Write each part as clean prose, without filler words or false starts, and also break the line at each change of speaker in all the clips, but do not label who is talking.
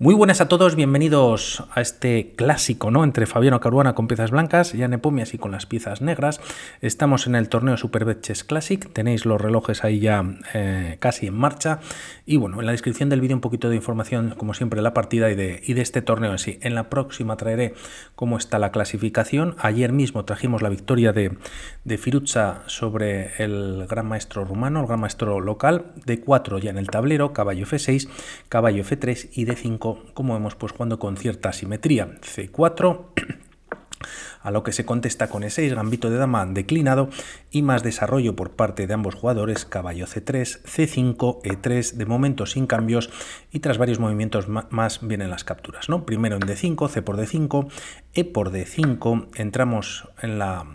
Muy buenas a todos, bienvenidos a este clásico, ¿no? Entre Fabiano Caruana con piezas blancas y Anne Pomias y con las piezas negras. Estamos en el torneo Superbet Chess Classic, tenéis los relojes ahí ya casi en marcha. Y bueno, en la descripción del vídeo un poquito de información, como siempre, de la partida y de este torneo en sí. En la próxima traeré cómo está la clasificación. Ayer mismo trajimos la victoria de Firuza sobre el gran maestro rumano, el gran maestro local, D4 ya en el tablero, caballo F6, caballo F3 y D5, como vemos, pues jugando con cierta simetría. C4, a lo que se contesta con E6, gambito de dama declinado y más desarrollo por parte de ambos jugadores, caballo C3, C5, E3, de momento sin cambios y tras varios movimientos más vienen las capturas, ¿no? Primero en D5, C por D5, E por D5, entramos en la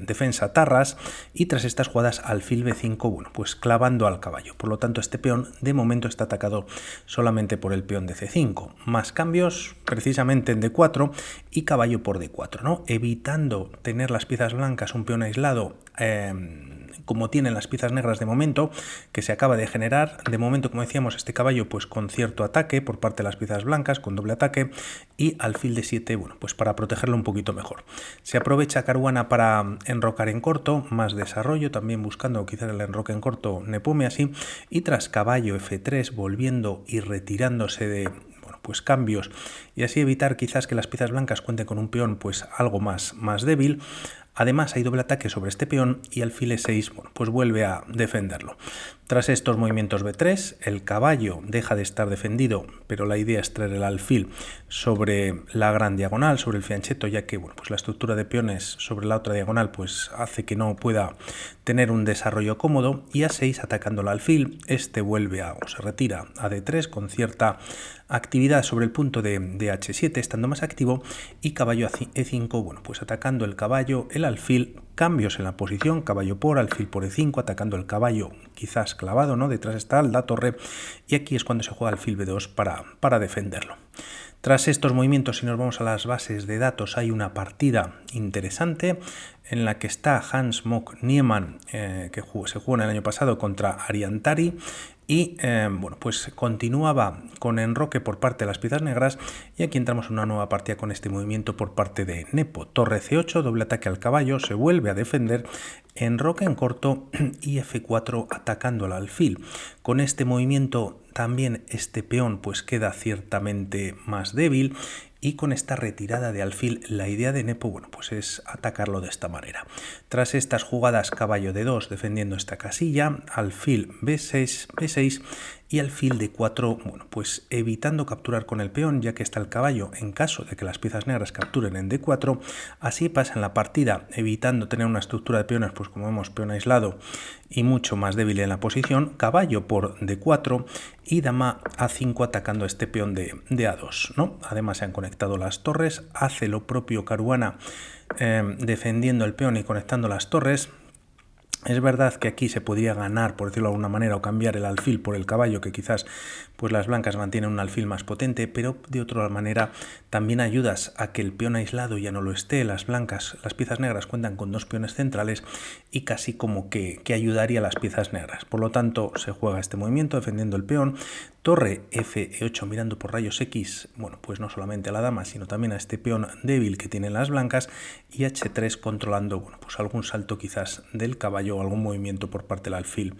defensa tarras y tras estas jugadas alfil B5, bueno, pues clavando al caballo. Por lo tanto, este peón de momento está atacado solamente por el peón de C5. Más cambios precisamente en D4 y caballo por D4, ¿no? Evitando tener las piezas blancas, un peón aislado, como tienen las piezas negras de momento, que se acaba de generar. De momento, como decíamos, este caballo pues con cierto ataque por parte de las piezas blancas, con doble ataque, y alfil de 7, bueno, pues para protegerlo un poquito mejor. Se aprovecha Caruana para enrocar en corto, más desarrollo, también buscando quizás el enroque en corto Nepome así, y tras caballo F3, volviendo y retirándose de pues cambios y así evitar quizás que las piezas blancas cuenten con un peón pues algo más débil. Además hay doble ataque sobre este peón y alfil E6, bueno, pues vuelve a defenderlo. Tras estos movimientos B3, el caballo deja de estar defendido, pero la idea es traer el alfil sobre la gran diagonal, sobre el fianchetto, ya que bueno, pues la estructura de peones sobre la otra diagonal pues hace que no pueda tener un desarrollo cómodo, y A6 atacando el alfil, este vuelve o se retira a D3 con cierta actividad sobre el punto de H7, estando más activo, y caballo E5, bueno, pues atacando el caballo, el alfil, cambios en la posición, caballo por, alfil por E5, atacando el caballo quizás clavado, ¿no? Detrás está la torre, y aquí es cuando se juega alfil B2 para defenderlo. Tras estos movimientos, si nos vamos a las bases de datos, hay una partida interesante en la que está Hans Mock Niemann, que se jugó en el año pasado contra Ariantari, y bueno, pues continuaba con enroque por parte de las piezas negras, y aquí entramos en una nueva partida con este movimiento por parte de Nepo. Torre C8, doble ataque al caballo, se vuelve a defender, enroque en corto y F4 atacando al alfil. Con este movimiento también este peón pues queda ciertamente más débil, y con esta retirada de alfil la idea de Nepo, bueno, pues es atacarlo de esta manera. Tras estas jugadas, caballo D2 defendiendo esta casilla, alfil B6 y alfil D4, bueno, pues evitando capturar con el peón, ya que está el caballo en caso de que las piezas negras capturen en D4. Así pasa en la partida, evitando tener una estructura de peones, pues como vemos, peón aislado y mucho más débil en la posición, caballo por D4 y dama A5 atacando este peón de A2, ¿no? Además se han conectado las torres, hace lo propio Caruana defendiendo el peón y conectando las torres. Es verdad que aquí se podría ganar, por decirlo de alguna manera, o cambiar el alfil por el caballo, que quizás pues las blancas mantienen un alfil más potente, pero de otra manera también ayudas a que el peón aislado ya no lo esté. Las blancas, las piezas negras cuentan con dos peones centrales y casi como que ayudaría a las piezas negras. Por lo tanto, se juega este movimiento defendiendo el peón. Torre F8 mirando por rayos X, bueno, pues no solamente a la dama, sino también a este peón débil que tienen las blancas, y H3 controlando, bueno, pues algún salto quizás del caballo o algún movimiento por parte del alfil,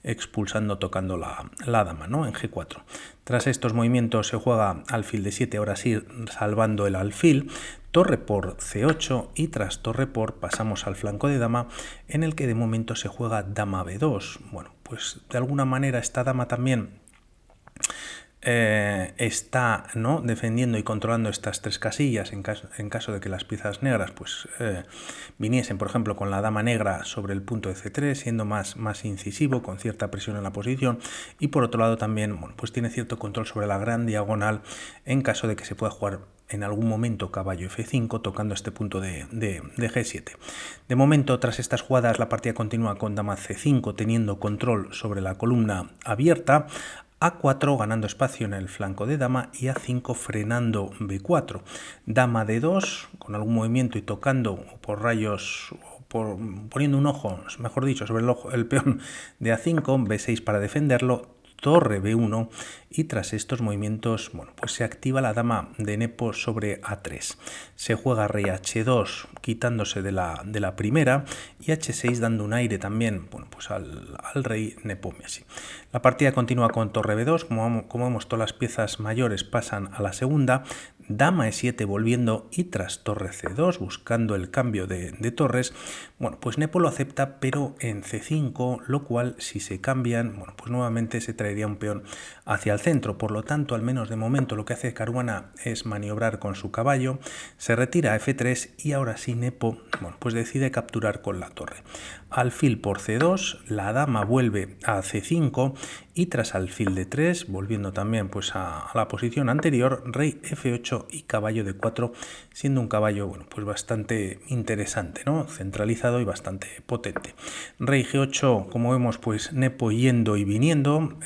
expulsando, tocando la dama, ¿no? En G4. Tras estos movimientos se juega alfil de 7, ahora sí salvando el alfil, torre por C8 y tras torre por pasamos al flanco de dama, en el que de momento se juega dama B2. Bueno, pues de alguna manera esta dama también está, ¿no?, defendiendo y controlando estas tres casillas en caso de que las piezas negras pues viniesen, por ejemplo, con la dama negra sobre el punto de C3, siendo más incisivo, con cierta presión en la posición, y por otro lado también, bueno, pues tiene cierto control sobre la gran diagonal en caso de que se pueda jugar en algún momento caballo F5 tocando este punto de G7. De momento, tras estas jugadas, la partida continúa con dama C5 teniendo control sobre la columna abierta, A4 ganando espacio en el flanco de dama y A5 frenando B4. Dama D2 con algún movimiento y tocando por rayos, poniendo un ojo, mejor dicho, sobre el peón de A5, B6 para defenderlo. torre B1 y tras estos movimientos, bueno, pues se activa la dama de Nepo sobre A3. Se juega rey H2 quitándose de la primera y H6 dando un aire también, bueno, pues al rey Nepomniachtchi. La partida continúa con torre B2, como vemos todas las piezas mayores pasan a la segunda, dama E7 volviendo y tras torre C2 buscando el cambio de torres. Bueno, pues Nepo lo acepta pero en C5, lo cual si se cambian, bueno, pues nuevamente se traería un peón hacia el centro. Por lo tanto, al menos de momento lo que hace Caruana es maniobrar con su caballo, se retira a F3 y ahora sí Nepo, bueno, pues decide capturar con la torre. Alfil por C2, la dama vuelve a C5 y tras alfil D3, volviendo también pues a la posición anterior, rey F8 y caballo D4, siendo un caballo, bueno, pues bastante interesante, ¿no? Centralizado y bastante potente. Rey G8, como vemos, pues Nepo yendo y viniendo,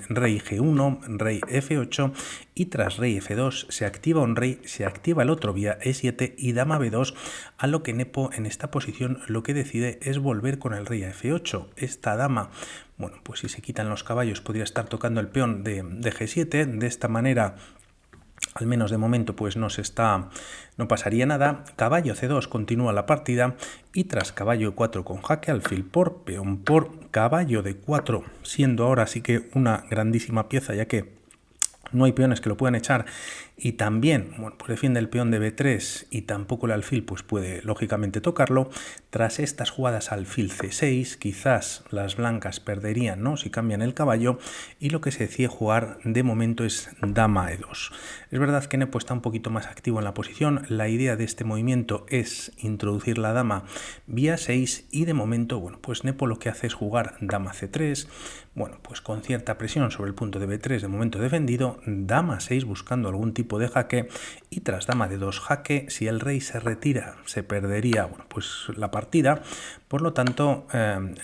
rey G1, rey F8 y tras rey F2 se activa un rey, se activa el otro vía E7 y dama B2, a lo que Nepo en esta posición lo que decide es volver con el rey a F8. Esta dama, bueno, pues si se quitan los caballos podría estar tocando el peón de G7, de esta manera al menos de momento pues no pasaría nada. Caballo C2 continúa la partida y tras caballo E4 con jaque, alfil por, peón por, caballo D4, siendo ahora sí que una grandísima pieza ya que no hay peones que lo puedan echar y también, bueno, pues defiende el peón de B3 y tampoco el alfil pues puede lógicamente tocarlo. Tras estas jugadas alfil C6 quizás las blancas perderían, ¿no?, si cambian el caballo y lo que se decide jugar de momento es dama E2. Es verdad que Nepo está un poquito más activo en la posición, la idea de este movimiento es introducir la dama vía 6 y de momento, bueno, pues Nepo lo que hace es jugar dama C3, bueno, pues con cierta presión sobre el punto de B3 de momento defendido, dama 6 buscando algún tipo de jaque y tras dama de 2 jaque, si el rey se retira se perdería, bueno, pues la partida. Por lo tanto,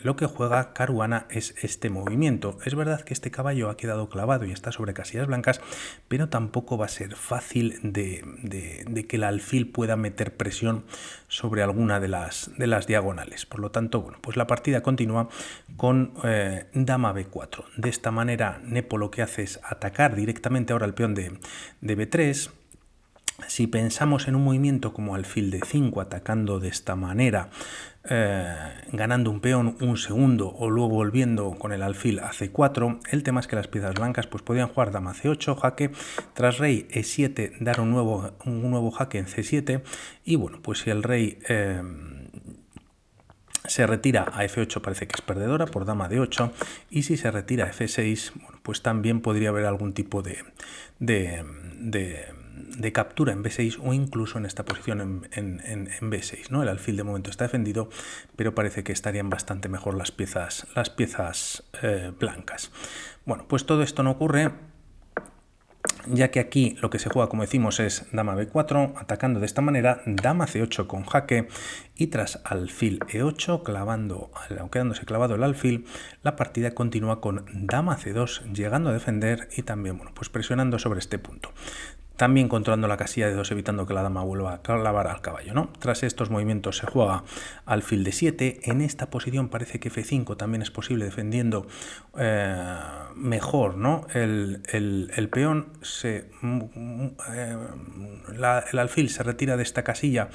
lo que juega Caruana es este movimiento. Es verdad que este caballo ha quedado clavado y está sobre casillas blancas, pero tampoco va a ser fácil de que el alfil pueda meter presión sobre alguna de las diagonales. Por lo tanto, bueno, pues la partida continúa con dama B4. De esta manera Nepo lo que hace es atacar directamente ahora el peón de B3. Si pensamos en un movimiento como alfil de 5 atacando de esta manera, ganando un peón un segundo o luego volviendo con el alfil a C4, el tema es que las piezas blancas pues podían jugar dama C8, jaque, tras rey E7 dar un nuevo jaque en C7 y bueno, pues si el rey se retira a F8 parece que es perdedora por dama D8 y si se retira a F6, bueno, pues también podría haber algún tipo de captura en B6 o incluso en esta posición en B6, ¿no? El alfil de momento está defendido, pero parece que estarían bastante mejor las piezas blancas. Bueno, pues todo esto no ocurre, ya que aquí lo que se juega, como decimos, es dama B4, atacando de esta manera, dama C8 con jaque y tras alfil E8, quedándose clavado el alfil, la partida continúa con dama C2, llegando a defender y también, bueno, pues presionando sobre este punto. También controlando la casilla de 2, evitando que la dama vuelva a clavar al caballo, ¿no? Tras estos movimientos se juega alfil de 7. En esta posición parece que F5 también es posible defendiendo mejor, ¿no? El peón, el alfil se retira de esta casilla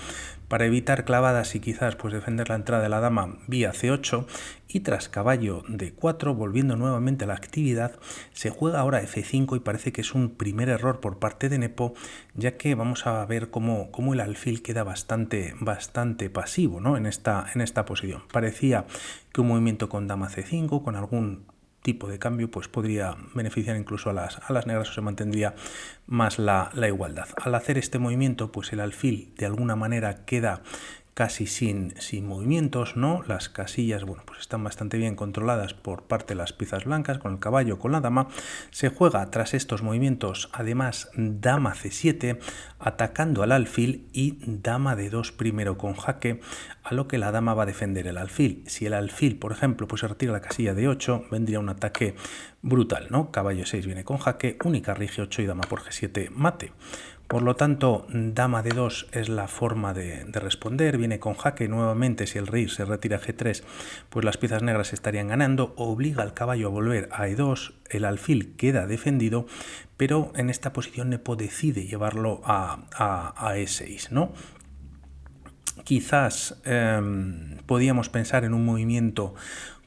para evitar clavadas y quizás pues defender la entrada de la dama vía C8 y tras caballo D4, volviendo nuevamente a la actividad, se juega ahora F5 y parece que es un primer error por parte de Nepo, ya que vamos a ver cómo el alfil queda bastante pasivo, ¿no?, en esta posición. Parecía que un movimiento con dama C5, con algún tipo de cambio, pues podría beneficiar incluso a las negras o se mantendría más la igualdad. Al hacer este movimiento, pues el alfil de alguna manera queda casi sin movimientos, ¿no? Las casillas, bueno, pues están bastante bien controladas por parte de las piezas blancas, con el caballo, con la dama. Se juega tras estos movimientos, además, dama C7, atacando al alfil y dama D2 primero con jaque, a lo que la dama va a defender el alfil. Si el alfil, por ejemplo, pues se retira la casilla D8, vendría un ataque brutal, ¿no? Caballo 6 viene con jaque, única rey G8 y dama por G7 mate. Por lo tanto, dama D2 es la forma de responder. Viene con jaque nuevamente. Si el rey se retira a G3, pues las piezas negras estarían ganando. Obliga al caballo a volver a E2. El alfil queda defendido, pero en esta posición Nepo decide llevarlo a E6, ¿no? Quizás podíamos pensar en un movimiento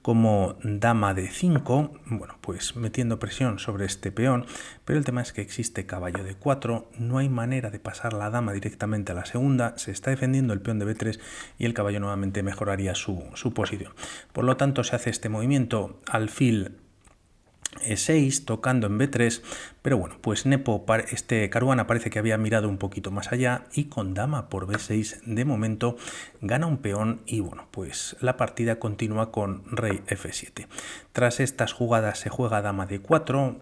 como dama de 5, bueno, pues metiendo presión sobre este peón, pero el tema es que existe caballo de 4, no hay manera de pasar la dama directamente a la segunda, se está defendiendo el peón de B3 y el caballo nuevamente mejoraría su posición. Por lo tanto, se hace este movimiento alfil E6 tocando en B3, pero bueno, pues Nepo, Caruana parece que había mirado un poquito más allá y con dama por B6 de momento gana un peón y bueno, pues la partida continúa con rey F7. Tras estas jugadas se juega dama D4,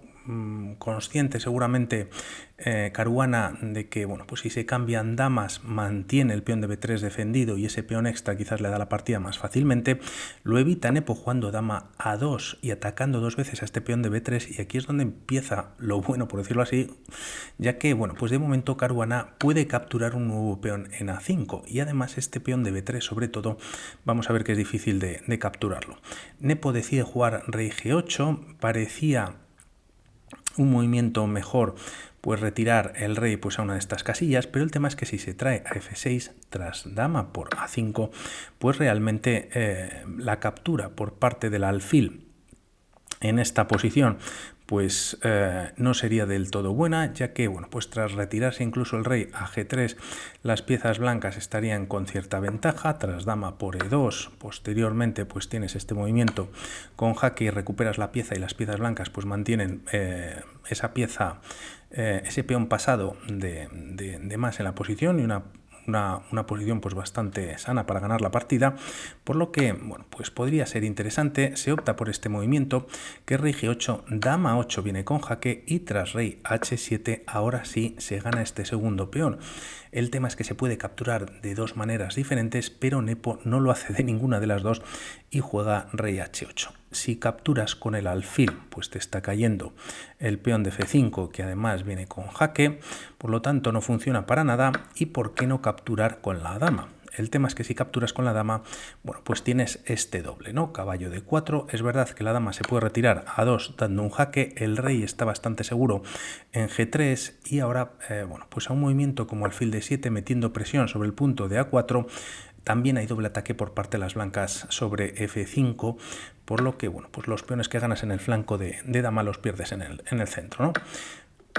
consciente seguramente Caruana de que bueno, pues si se cambian damas mantiene el peón de B3 defendido y ese peón extra quizás le da la partida más fácilmente. Lo evita Nepo jugando dama A2 y atacando dos veces a este peón de B3, y aquí es donde empieza lo bueno, por decirlo así, ya que bueno, pues de momento Caruana puede capturar un nuevo peón en A5 y además este peón de B3 sobre todo vamos a ver que es difícil de capturarlo. Nepo decide jugar rey G8, parecía un movimiento mejor pues retirar el rey pues a una de estas casillas, pero el tema es que si se trae a F6 tras dama por A5, pues realmente la captura por parte del alfil en esta posición pues no sería del todo buena, ya que bueno, pues tras retirarse incluso el rey a G3, las piezas blancas estarían con cierta ventaja. Tras dama por E2, posteriormente pues tienes este movimiento con jaque y recuperas la pieza, y las piezas blancas pues mantienen esa pieza, ese peón pasado de más en la posición, y una posición pues bastante sana para ganar la partida, por lo que bueno, pues podría ser interesante. Se opta por este movimiento, que es rey G8, dama 8 viene con jaque y tras rey H7 ahora sí se gana este segundo peón. El tema es que se puede capturar de dos maneras diferentes, pero Nepo no lo hace de ninguna de las dos y juega rey H8. Si capturas con el alfil, pues te está cayendo el peón de F5, que además viene con jaque, por lo tanto no funciona para nada. ¿Y por qué no capturar con la dama? El tema es que si capturas con la dama, bueno, pues tienes este doble, ¿no? Caballo de 4, es verdad que la dama se puede retirar a 2 dando un jaque, el rey está bastante seguro en G3 y ahora, bueno, pues a un movimiento como alfil de 7 metiendo presión sobre el punto de A4, también hay doble ataque por parte de las blancas sobre F5, por lo que bueno, pues los peones que ganas en el flanco de dama los pierdes en el centro, ¿no?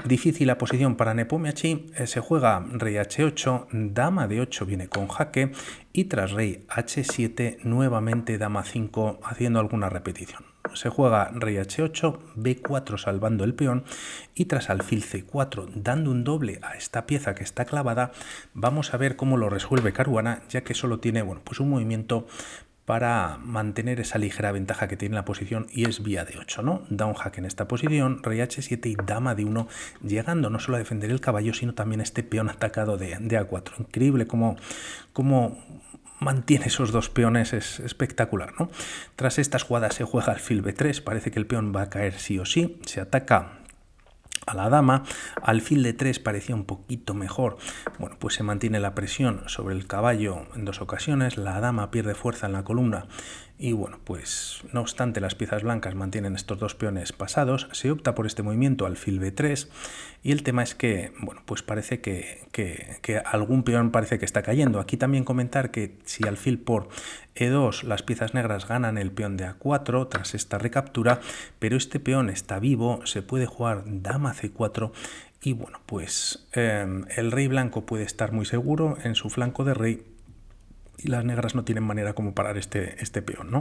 Difícil la posición para Nepomniachtchi, se juega rey H8, dama de 8 viene con jaque y tras rey H7 nuevamente dama 5 haciendo alguna repetición. Se juega rey H8, B4 salvando el peón y tras alfil C4 dando un doble a esta pieza que está clavada. Vamos a ver cómo lo resuelve Caruana, ya que solo tiene bueno, pues un movimiento para mantener esa ligera ventaja que tiene la posición, y es vía de 8, ¿no? Da un jaque en esta posición, rey H7 y dama de 1, llegando no solo a defender el caballo, sino también este peón atacado de A4. Increíble cómo mantiene esos dos peones, es espectacular, ¿no? Tras estas jugadas se juega alfil B3, parece que el peón va a caer sí o sí, se ataca a la dama, alfil de 3 parecía un poquito mejor, bueno, pues se mantiene la presión sobre el caballo en dos ocasiones, la dama pierde fuerza en la columna y bueno, pues no obstante las piezas blancas mantienen estos dos peones pasados, se opta por este movimiento alfil B3 y el tema es que, bueno, pues parece que algún peón parece que está cayendo. Aquí también comentar que si alfil por E2 las piezas negras ganan el peón de A4 tras esta recaptura, pero este peón está vivo, se puede jugar dama C4 y bueno, pues el rey blanco puede estar muy seguro en su flanco de rey y las negras no tienen manera como parar este peón, ¿no?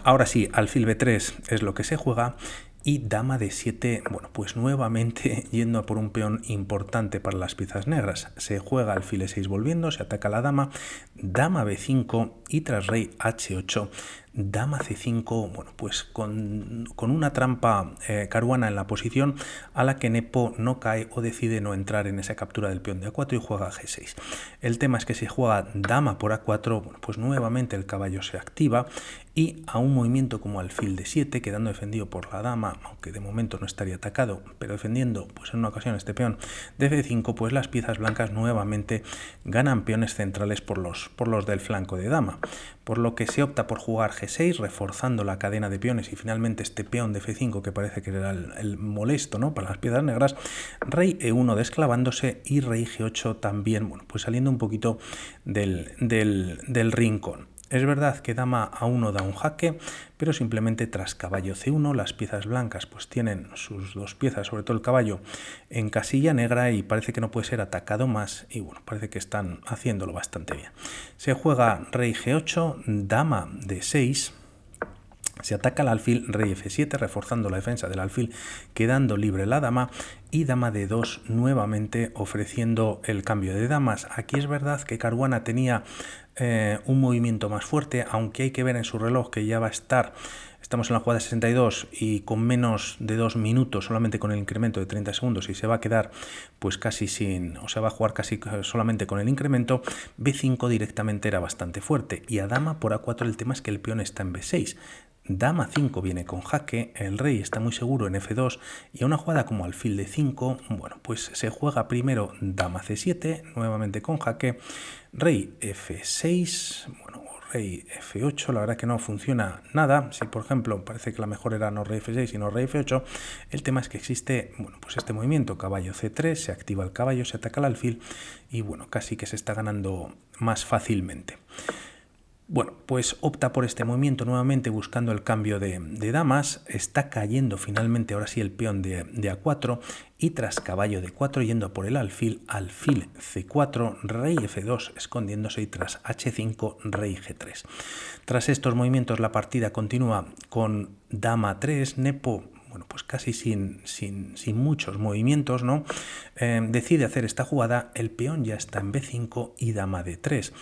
Ahora sí, alfil B3 es lo que se juega y dama de 7, bueno, pues nuevamente yendo a por un peón importante para las piezas negras. Se juega alfil E6 volviendo, se ataca a la dama, dama B5 y tras rey H8, dama c5, bueno, pues con una trampa Caruana en la posición a la que Nepo no cae o decide no entrar en esa captura del peón de a4 y juega g6. El tema es que si juega dama por a4, bueno, pues nuevamente el caballo se activa y a un movimiento como alfil de 7, quedando defendido por la dama, aunque de momento no estaría atacado, pero defendiendo pues en una ocasión este peón de c5, pues las piezas blancas nuevamente ganan peones centrales por los del flanco de dama, por lo que se opta por jugar g6, reforzando la cadena de peones y finalmente este peón de f5, que parece que era el molesto, ¿no?, para las piezas negras, rey e1 desclavándose y rey g8 también, bueno, pues saliendo un poquito del rincón. Es verdad que dama a1 da un jaque, pero simplemente tras caballo c1 las piezas blancas pues tienen sus dos piezas, sobre todo el caballo, en casilla negra y parece que no puede ser atacado más y bueno, parece que están haciéndolo bastante bien. Se juega rey g8, dama d6, se ataca al alfil, rey f7, reforzando la defensa del alfil, quedando libre la dama, y dama d2 nuevamente ofreciendo el cambio de damas. Aquí es verdad que Caruana tenía un movimiento más fuerte, aunque hay que ver en su reloj que ya va a estar, estamos en la jugada 62 y con menos de 2 minutos, solamente con el incremento de 30 segundos, y se va a quedar pues casi sin, o sea, va a jugar casi solamente con el incremento. b5 directamente era bastante fuerte, y a dama por a4 el tema es que el peón está en b6. Dama 5 viene con jaque, el rey está muy seguro en f2 y a una jugada como alfil de 5, bueno, pues se juega primero dama c7, nuevamente con jaque, rey f6, bueno, rey f8, la verdad que no funciona nada. Si por ejemplo parece que la mejor era no rey f6 sino rey f8, el tema es que existe, bueno, pues este movimiento caballo c3, se activa el caballo, se ataca el alfil y bueno, casi que se está ganando más fácilmente. Bueno, pues opta por este movimiento nuevamente buscando el cambio de damas, está cayendo finalmente ahora sí el peón de a4 y tras caballo de 4 yendo por el alfil, alfil c4, rey f2 escondiéndose y tras h5, rey g3. Tras estos movimientos la partida continúa con dama 3, Nepo, bueno, pues casi sin muchos movimientos, ¿no? Decide hacer esta jugada, el peón ya está en b5 y dama d3.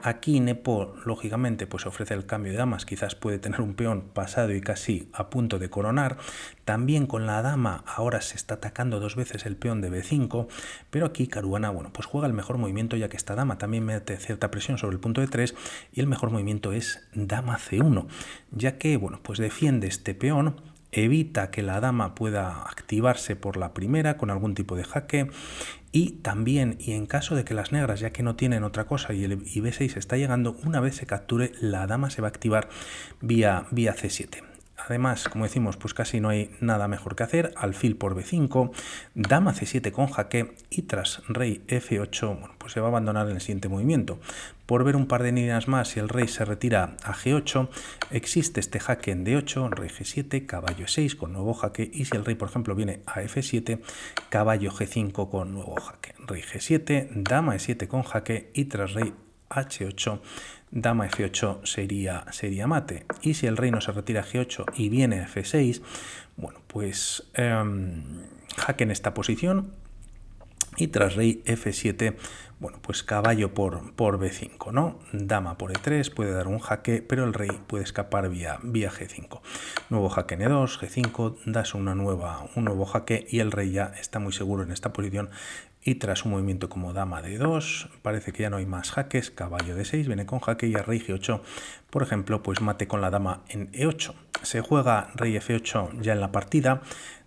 Aquí Nepo, lógicamente, pues ofrece el cambio de damas, quizás puede tener un peón pasado y casi a punto de coronar. También con la dama ahora se está atacando dos veces el peón de b5, pero aquí Caruana, bueno, pues juega el mejor movimiento, ya que esta dama también mete cierta presión sobre el punto de 3 y el mejor movimiento es dama c1, ya que, bueno, pues defiende este peón, evita que la dama pueda activarse por la primera con algún tipo de jaque y también, y en caso de que las negras, ya que no tienen otra cosa y b6 está llegando, una vez se capture la dama se va a activar vía c7. Además, como decimos, pues casi no hay nada mejor que hacer, alfil por b5, dama c7 con jaque y tras rey f8, bueno, pues se va a abandonar en el siguiente movimiento. Por ver un par de líneas más, si el rey se retira a g8, existe este jaque en d8, rey g7, caballo e6 con nuevo jaque, y si el rey, por ejemplo, viene a f7, caballo g5 con nuevo jaque, rey g7, dama e7 con jaque y tras rey h8, dama f8 sería mate. Y si el rey no se retira a g8 y viene a f6, bueno, pues jaque en esta posición y tras rey f7, bueno, pues caballo por b5, ¿no? Dama por e3, puede dar un jaque, pero el rey puede escapar vía g5. Nuevo jaque en e2, g5, das un nuevo jaque y el rey ya está muy seguro en esta posición. Y tras un movimiento como dama d2, parece que ya no hay más jaques, caballo d6 viene con jaque y a rey g8, por ejemplo, pues mate con la dama en e8. Se juega rey f8 ya en la partida,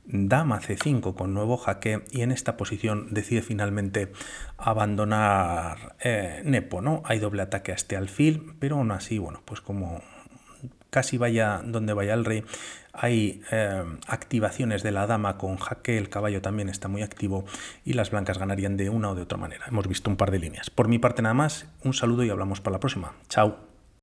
dama c5 con nuevo jaque y en esta posición decide finalmente abandonar Nepo, ¿no? Hay doble ataque a este alfil, pero aún así, bueno, pues como casi vaya donde vaya el rey, hay activaciones de la dama con jaque, el caballo también está muy activo y las blancas ganarían de una o de otra manera. Hemos visto un par de líneas. Por mi parte nada más, un saludo y hablamos para la próxima. Chao.